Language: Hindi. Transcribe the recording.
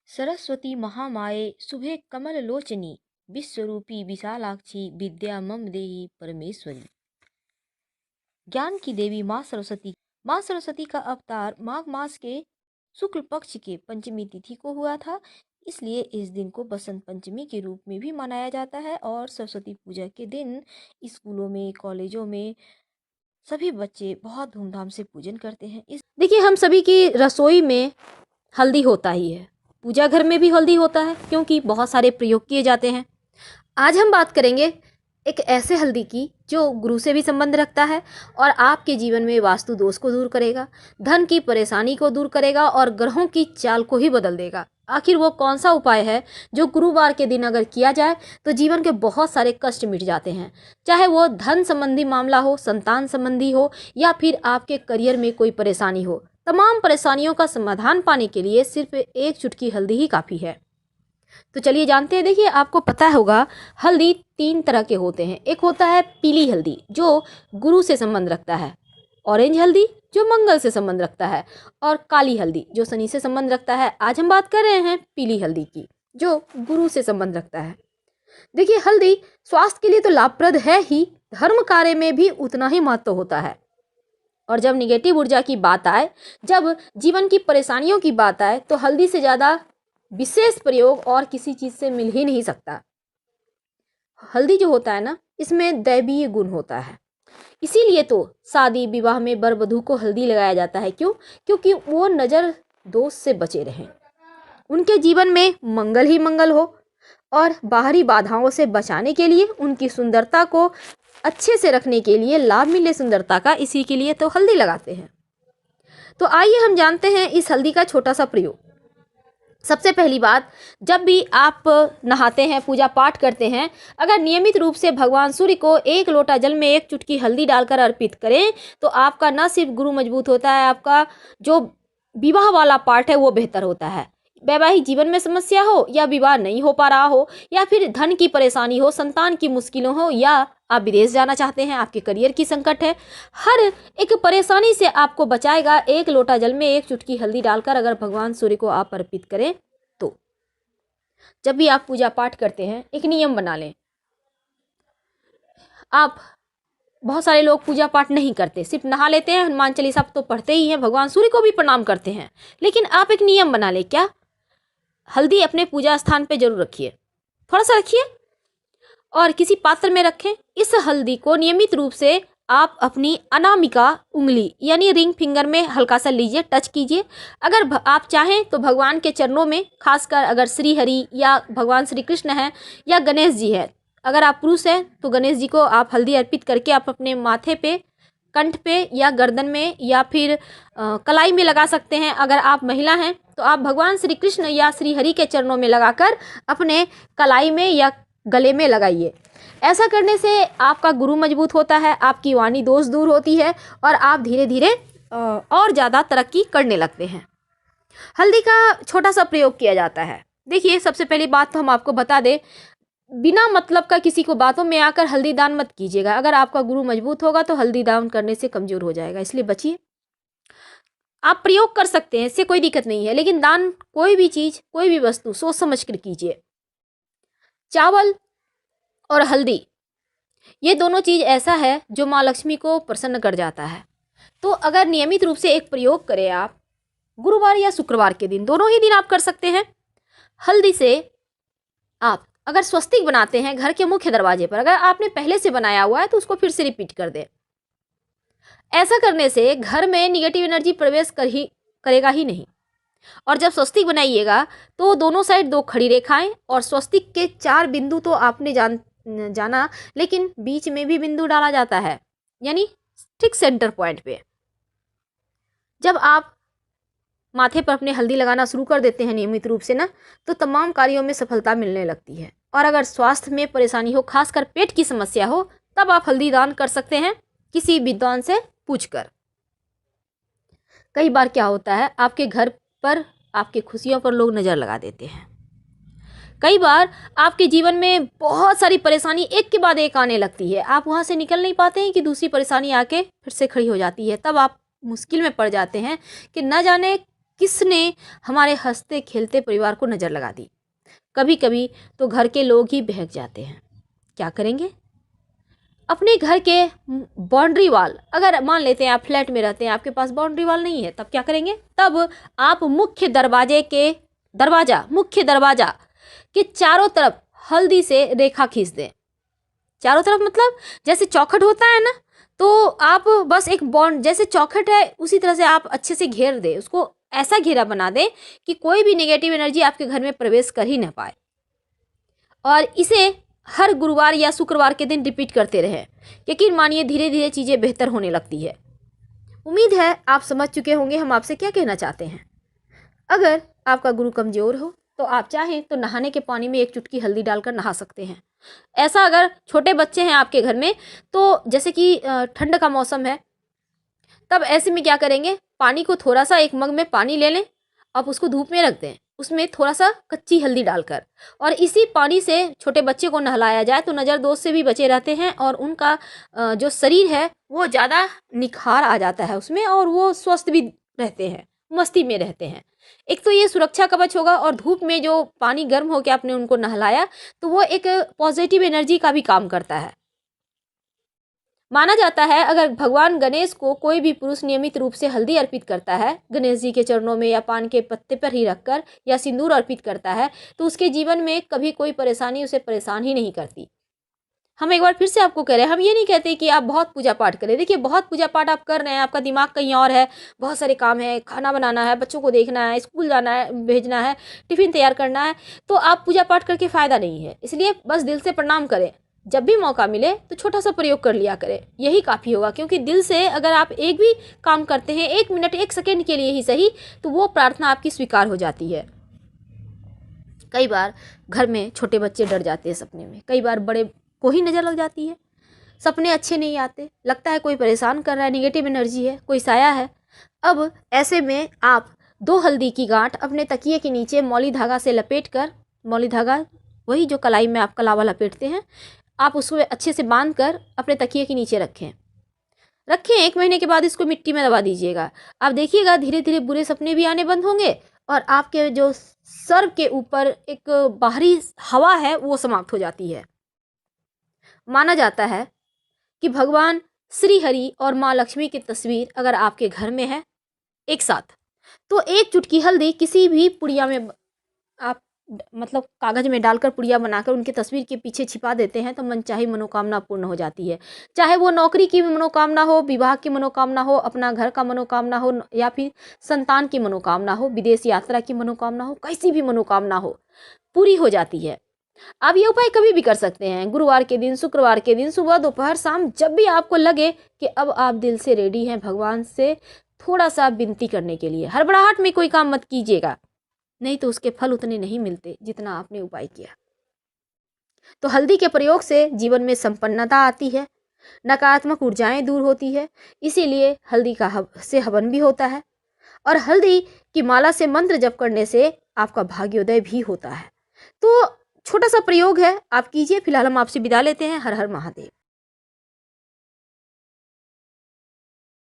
सरस्वती महामाये शुभे कमललोचनी विश्वरूपी विशालाक्षी विद्या मम देहि परमेश्वरी। ज्ञान की देवी माँ सरस्वती का अवतार माघ मास के शुक्ल पक्ष के पंचमी तिथि को हुआ था। इसलिए इस दिन को बसंत पंचमी के रूप में भी मनाया जाता है और सरस्वती पूजा के दिन स्कूलों में, कॉलेजों में सभी बच्चे बहुत धूमधाम से पूजन करते हैं। इस देखिए, हम सभी की रसोई में हल्दी होता ही है, पूजा घर में भी हल्दी होता है क्योंकि बहुत सारे प्रयोग किए जाते हैं। आज हम बात करेंगे एक ऐसे हल्दी की जो गुरु से भी संबंध रखता है और आपके जीवन में वास्तु दोष को दूर करेगा, धन की परेशानी को दूर करेगा और ग्रहों की चाल को ही बदल देगा। आखिर वो कौन सा उपाय है जो गुरुवार के दिन अगर किया जाए तो जीवन के बहुत सारे कष्ट मिट जाते हैं, चाहे वो धन संबंधी मामला हो, संतान संबंधी हो या फिर आपके करियर में कोई परेशानी हो। तमाम परेशानियों का समाधान पाने के लिए सिर्फ एक चुटकी हल्दी ही काफ़ी है। तो चलिए जानते हैं। देखिए, आपको पता होगा हल्दी 3 तरह के होते हैं। एक होता है पीली हल्दी जो गुरु से संबंध रखता है, ऑरेंज हल्दी जो मंगल से संबंध रखता है और काली हल्दी जो शनि से संबंध रखता है। आज हम बात कर रहे हैं पीली हल्दी की जो गुरु से संबंध रखता है। देखिए, हल्दी स्वास्थ्य के लिए तो लाभप्रद है ही, धर्म कार्य में भी उतना ही महत्व होता है। और जब निगेटिव ऊर्जा की बात आए, जब जीवन की परेशानियों की बात आए तो हल्दी से ज़्यादा विशेष प्रयोग और किसी चीज़ से मिल ही नहीं सकता। हल्दी जो होता है ना, इसमें दैवीय गुण होता है। इसीलिए तो शादी विवाह में वर वधू को हल्दी लगाया जाता है। क्यों? क्योंकि वो नज़र दोष से बचे रहें, उनके जीवन में मंगल ही मंगल हो और बाहरी बाधाओं से बचाने के लिए, उनकी सुंदरता को अच्छे से रखने के लिए, लाभ मिले सुंदरता का, इसी के लिए तो हल्दी लगाते हैं। तो आइए हम जानते हैं इस हल्दी का छोटा सा प्रयोग। सबसे पहली बात, जब भी आप नहाते हैं, पूजा पाठ करते हैं, अगर नियमित रूप से भगवान सूर्य को 1 लोटा जल में 1 चुटकी हल्दी डालकर अर्पित करें तो आपका न सिर्फ गुरु मजबूत होता है, आपका जो विवाह वाला पार्ट है वो बेहतर होता है। वैवाहिक जीवन में समस्या हो या विवाह नहीं हो पा रहा हो या फिर धन की परेशानी हो, संतान की मुश्किलों हो या आप विदेश जाना चाहते हैं, आपके करियर की संकट है, हर एक परेशानी से आपको बचाएगा 1 लोटा जल में 1 चुटकी हल्दी डालकर अगर भगवान सूर्य को आप अर्पित करें तो। जब भी आप पूजा पाठ करते हैं एक नियम बना लें। आप बहुत सारे लोग पूजा पाठ नहीं करते, सिर्फ नहा लेते हैं, हनुमान चालीसा तो पढ़ते ही हैं, भगवान सूर्य को भी प्रणाम करते हैं, लेकिन आप एक नियम बना लें। क्या? हल्दी अपने पूजा स्थान पे जरूर रखिए, थोड़ा सा रखिए और किसी पात्र में रखें। इस हल्दी को नियमित रूप से आप अपनी अनामिका उंगली यानी रिंग फिंगर में हल्का सा लीजिए, टच कीजिए। अगर आप चाहें तो भगवान के चरणों में, खासकर अगर श्री हरि या भगवान श्री कृष्ण हैं या गणेश जी हैं, अगर आप पुरुष हैं तो गणेश जी को आप हल्दी अर्पित करके आप अपने माथे पे, कंठ पे या गर्दन में या फिर कलाई में लगा सकते हैं। अगर आप महिला हैं तो आप भगवान श्री कृष्ण या श्री हरि के चरणों में लगाकर अपने कलाई में या गले में लगाइए। ऐसा करने से आपका गुरु मजबूत होता है, आपकी वाणी दोष दूर होती है और आप धीरे धीरे और ज़्यादा तरक्की करने लगते हैं। हल्दी का छोटा सा प्रयोग किया जाता है। देखिए, सबसे पहली बात तो हम आपको बता दें, बिना मतलब का किसी को बातों में आकर हल्दी दान मत कीजिएगा। अगर आपका गुरु मजबूत होगा तो हल्दी दान करने से कमजोर हो जाएगा, इसलिए बचिए। आप प्रयोग कर सकते हैं, इससे कोई दिक्कत नहीं है, लेकिन दान कोई भी चीज़, कोई भी वस्तु सोच समझ कर कीजिए। चावल और हल्दी, ये दोनों चीज़ ऐसा है जो माँ लक्ष्मी को प्रसन्न कर जाता है। तो अगर नियमित रूप से एक प्रयोग करें आप, गुरुवार या शुक्रवार के दिन, दोनों ही दिन आप कर सकते हैं। हल्दी से आप अगर स्वस्तिक बनाते हैं घर के मुख्य दरवाजे पर, अगर आपने पहले से बनाया हुआ है तो उसको फिर से रिपीट कर दें। ऐसा करने से घर में निगेटिव एनर्जी प्रवेश करेगा ही नहीं। और जब स्वस्तिक बनाइएगा तो दोनों साइड 2 खड़ी रेखाएं और स्वस्तिक के 4 बिंदु तो आपने जाना, लेकिन बीच में भी बिंदु डाला जाता है, यानी ठीक सेंटर पॉइंट पे। जब आप माथे पर अपने हल्दी लगाना शुरू कर देते हैं नियमित रूप से ना, तो तमाम कार्यों में सफलता मिलने लगती है। और अगर स्वास्थ्य में परेशानी हो, खासकर पेट की समस्या हो, तब आप हल्दी दान कर सकते हैं किसी विद्वान से पूछकर। कई बार क्या होता है, आपके घर पर, आपके खुशियों पर लोग नज़र लगा देते हैं। कई बार आपके जीवन में बहुत सारी परेशानी एक के बाद एक आने लगती है, आप वहाँ से निकल नहीं पाते हैं कि दूसरी परेशानी आके फिर से खड़ी हो जाती है। तब आप मुश्किल में पड़ जाते हैं कि न जाने किसने हमारे हंसते खेलते परिवार को नज़र लगा दी। कभी कभी तो घर के लोग ही बहक जाते हैं। क्या करेंगे? अपने घर के बाउंड्री वाल, अगर मान लेते हैं आप फ्लैट में रहते हैं, आपके पास बाउंड्री वाल नहीं है, तब क्या करेंगे? तब आप मुख्य दरवाजा के चारों तरफ हल्दी से रेखा खींच दें। चारों तरफ मतलब जैसे चौखट होता है ना, तो आप बस एक बॉन्ड, जैसे चौखट है उसी तरह से आप अच्छे से घेर दें उसको, ऐसा घेरा बना दें कि कोई भी नेगेटिव एनर्जी आपके घर में प्रवेश कर ही ना पाए। और इसे हर गुरुवार या शुक्रवार के दिन रिपीट करते रहें। यकीन मानिए धीरे धीरे चीज़ें बेहतर होने लगती है। उम्मीद है आप समझ चुके होंगे हम आपसे क्या कहना चाहते हैं। अगर आपका गुरु कमज़ोर हो तो आप चाहें तो नहाने के पानी में एक चुटकी हल्दी डालकर नहा सकते हैं। ऐसा अगर छोटे बच्चे हैं आपके घर में, तो जैसे कि ठंड का मौसम है, तब ऐसे में क्या करेंगे, पानी को थोड़ा सा एक मग में पानी ले लें, आप उसको धूप में रख दें, उसमें थोड़ा सा कच्ची हल्दी डालकर, और इसी पानी से छोटे बच्चे को नहलाया जाए तो नज़र दोष से भी बचे रहते हैं और उनका जो शरीर है वो ज़्यादा निखार आ जाता है उसमें, और वो स्वस्थ भी रहते हैं, मस्ती में रहते हैं। एक तो ये सुरक्षा कवच होगा, और धूप में जो पानी गर्म होकर आपने उनको नहलाया तो वो एक पॉजिटिव एनर्जी का भी काम करता है। माना जाता है अगर भगवान गणेश को कोई भी पुरुष नियमित रूप से हल्दी अर्पित करता है, गणेश जी के चरणों में या पान के पत्ते पर ही रखकर, या सिंदूर अर्पित करता है, तो उसके जीवन में कभी कोई परेशानी उसे परेशान ही नहीं करती। हम एक बार फिर से आपको कह रहे हैं, हम ये नहीं कहते कि आप बहुत पूजा पाठ करें। देखिए, बहुत पूजा पाठ आप कर रहे हैं, आपका दिमाग कहीं और है, बहुत सारे काम है, खाना बनाना है, बच्चों को देखना है, स्कूल जाना है, भेजना है, टिफिन तैयार करना है, तो आप पूजा पाठ करके फ़ायदा नहीं है। इसलिए बस दिल से प्रणाम करें। जब भी मौका मिले तो छोटा सा प्रयोग कर लिया करें, यही काफ़ी होगा। क्योंकि दिल से अगर आप एक भी काम करते हैं, 1 मिनट 1 सेकेंड के लिए ही सही, तो वो प्रार्थना आपकी स्वीकार हो जाती है। कई बार घर में छोटे बच्चे डर जाते हैं सपने में, कई बार बड़े को ही नज़र लग जाती है, सपने अच्छे नहीं आते, लगता है कोई परेशान कर रहा है, नेगेटिव एनर्जी है, कोई साया है। अब ऐसे में आप 2 हल्दी की गांठ अपने तकिए के नीचे मौली धागा से लपेट कर, मौली धागा वही जो कलाई में आप कलावा लपेटते हैं, आप उसको अच्छे से बांध कर अपने तकिए के नीचे रखें। 1 महीने के बाद इसको मिट्टी में दबा दीजिएगा। आप देखिएगा धीरे धीरे बुरे सपने भी आने बंद होंगे, और आपके जो सर के ऊपर एक बाहरी हवा है वो समाप्त हो जाती है। माना जाता है कि भगवान श्री हरि और माँ लक्ष्मी की तस्वीर अगर आपके घर में है एक साथ, तो एक चुटकी हल्दी किसी भी पुड़िया में आप मतलब कागज में डालकर पुड़िया बनाकर उनकी तस्वीर के पीछे छिपा देते हैं, तो मनचाही मनोकामना पूर्ण हो जाती है। चाहे वो नौकरी की मनोकामना हो, विवाह की मनोकामना हो, अपना घर का मनोकामना हो, या फिर संतान की मनोकामना हो, विदेश यात्रा की मनोकामना हो, कैसी भी मनोकामना हो, पूरी हो जाती है। आप ये उपाय कभी भी कर सकते हैं, गुरुवार के दिन, शुक्रवार के दिन, सुबह दोपहर शाम, जब भी आपको लगे कि अब आप दिल से रेडी हैं भगवान से थोड़ा सा विनती करने के लिए। हड़बड़ाहट में कोई काम मत कीजिएगा, नहीं तो उसके फल उतने नहीं मिलते जितना आपने उपाय किया। तो हल्दी के प्रयोग से जीवन में संपन्नता आती है, नकारात्मक ऊर्जाएं दूर होती है, इसीलिए हल्दी का से हवन भी होता है, और हल्दी की माला से मंत्र जप करने से आपका भाग्योदय भी होता है। तो छोटा सा प्रयोग है, आप कीजिए। फिलहाल हम आपसे विदा लेते हैं। हर हर महादेव।